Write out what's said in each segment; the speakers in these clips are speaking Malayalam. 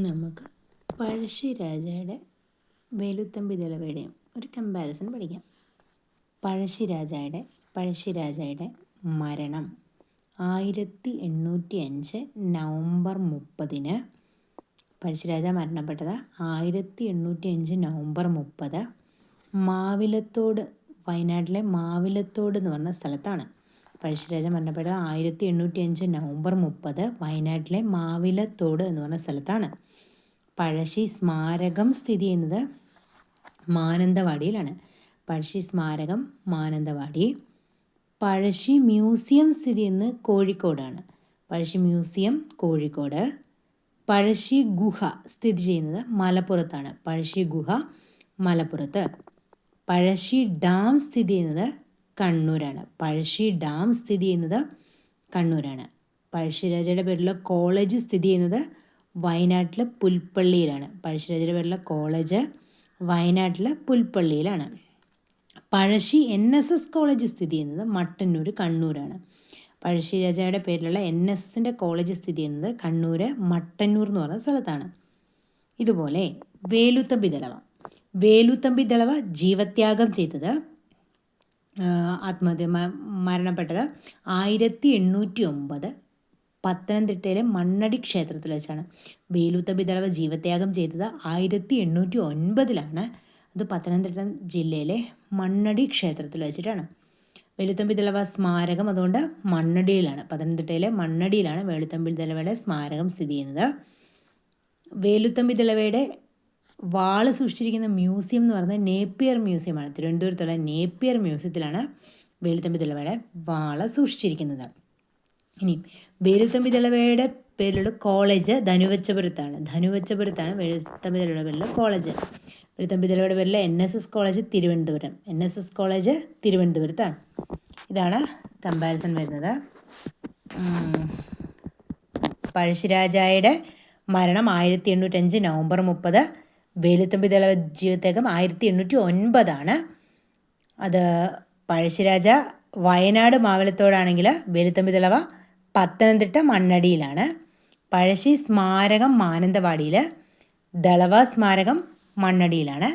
നമുക്ക് പഴശ്ശിരാജയുടെ വേലുത്തമ്പി ദളവയുടെയും ഒരു കമ്പാരിസൺ പഠിക്കാം. പഴശ്ശിരാജയുടെ മരണം 1805 നവംബർ 30. പഴശ്ശിരാജ മരണപ്പെട്ടത് 1805 നവംബർ 30 മാവിലത്തോട്, വയനാട്ടിലെ മാവിലത്തോട് എന്ന് പറഞ്ഞ സ്ഥലത്താണ്. പഴശ്ശിരാജ മരണപ്പെട്ടത് 1805 നവംബർ 30 വയനാട്ടിലെ മാവിലത്തോട് എന്ന് പറഞ്ഞ സ്ഥലത്താണ്. പഴശ്ശി സ്മാരകം സ്ഥിതി ചെയ്യുന്നത് മാനന്തവാടിയിലാണ്. പഴശ്ശി സ്മാരകം മാനന്തവാടി. പഴശ്ശി മ്യൂസിയം സ്ഥിതി ചെയ്യുന്നത് കോഴിക്കോടാണ്. പഴശ്ശി മ്യൂസിയം കോഴിക്കോട്. പഴശ്ശി ഗുഹ സ്ഥിതി ചെയ്യുന്നത് മലപ്പുറത്താണ്. പഴശ്ശി ഗുഹ മലപ്പുറത്ത്. പഴശ്ശി ഡാം സ്ഥിതി ചെയ്യുന്നത് കണ്ണൂരാണ്. പഴശ്ശി ഡാം സ്ഥിതി ചെയ്യുന്നത് കണ്ണൂരാണ്. പഴശ്ശിരാജയുടെ പേരിലുള്ള കോളേജ് സ്ഥിതി ചെയ്യുന്നത് വയനാട്ടിൽ പുൽപ്പള്ളിയിലാണ്. പഴശ്ശിരാജയുടെ പേരിലുള്ള കോളേജ് വയനാട്ടിൽ പുൽപ്പള്ളിയിലാണ്. പഴശ്ശി NSS കോളേജ് സ്ഥിതി ചെയ്യുന്നത് മട്ടന്നൂർ കണ്ണൂരാണ്. പഴശ്ശിരാജയുടെ പേരിലുള്ള NSSൻ്റെ കോളേജ് സ്ഥിതി ചെയ്യുന്നത് കണ്ണൂർ മട്ടന്നൂർ എന്ന് പറയുന്ന സ്ഥലത്താണ്. ഇതുപോലെ വേലുത്തമ്പി ദളവ ജീവത്യാഗം ചെയ്തത്, ആത്മഹത്യ മരണപ്പെട്ടത് 1809 പത്തനംതിട്ടയിലെ മണ്ണടി ക്ഷേത്രത്തിൽ വെച്ചാണ്. വേലുത്തമ്പി ദളവ ജീവത്യാഗം ചെയ്തത് 1809 അത് പത്തനംതിട്ട ജില്ലയിലെ മണ്ണടി ക്ഷേത്രത്തിൽ വെച്ചിട്ടാണ്. വേലുത്തമ്പി ദളവ സ്മാരകം അതുകൊണ്ട് മണ്ണടിയിലാണ്, പത്തനംതിട്ടയിലെ മണ്ണടിയിലാണ് വേലുത്തമ്പി ദളവയുടെ സ്മാരകം സ്ഥിതി ചെയ്യുന്നത്. വേലുത്തമ്പി ദളവയുടെ വാള് സൂക്ഷിച്ചിരിക്കുന്ന മ്യൂസിയം എന്ന് പറയുന്നത് നേപ്പിയർ മ്യൂസിയമാണ്. തിരുവനന്തപുരത്തുള്ള നേപ്പിയർ മ്യൂസിയത്തിലാണ് വേലുത്തമ്പി ദളവയുടെ വാള് സൂക്ഷിച്ചിരിക്കുന്നത്. ഇനി വേലുത്തമ്പി ദളവയുടെ പേരിലുള്ള കോളേജ് ധനുവച്ചപുരത്താണ്. വേലുത്തമ്പി ദളവയുടെ പേരിലുള്ള കോളേജ്. വേലുത്തമ്പി ദളവയുടെ പേരിലുള്ള NSS college Thiruvananthapuram. NSS college തിരുവനന്തപുരത്താണ്. ഇതാണ് കമ്പാരിസൺ വരുന്നത്. പഴശ്ശിരാജയുടെ മരണം 1805 നവംബർ 30. വേലുത്തമ്പി ദളവ ജീവത്യാഗം 1809 അത് പഴശ്ശിരാജ വയനാട് മാവിലത്തോടാണെങ്കിൽ വേലുത്തമ്പി ദളവ പത്തനംതിട്ട മണ്ണടിയിലാണ്. പഴശ്ശി സ്മാരകം മാനന്തവാടിയിൽ, ദളവ സ്മാരകം മണ്ണടിയിലാണ്.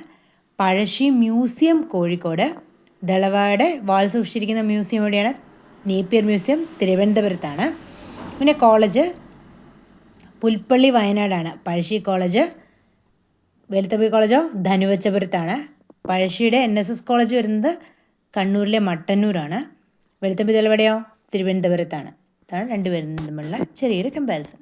പഴശ്ശി മ്യൂസിയം കോഴിക്കോട്, ദളവയുടെ വാൾ സൂക്ഷിച്ചിരിക്കുന്ന മ്യൂസിയം എവിടെയാണ്? നേപ്പിയർ മ്യൂസിയം തിരുവനന്തപുരത്താണ്. പിന്നെ കോളേജ് പുൽപ്പള്ളി വയനാടാണ്. പഴശ്ശി കോളേജ്, വേലുത്തമ്പി കോളേജോ ധനുവച്ചപുരത്താണ്. പഴശ്ശിയുടെ NSS കോളേജ് വരുന്നത് കണ്ണൂരിലെ മട്ടന്നൂരാണ്. വേലുത്തമ്പി ദളവയുടെയോ തിരുവനന്തപുരത്താണ്. ഇതാണ് രണ്ടുപേരും തമ്മിലുള്ള ചെറിയൊരു കമ്പാരിസൺ.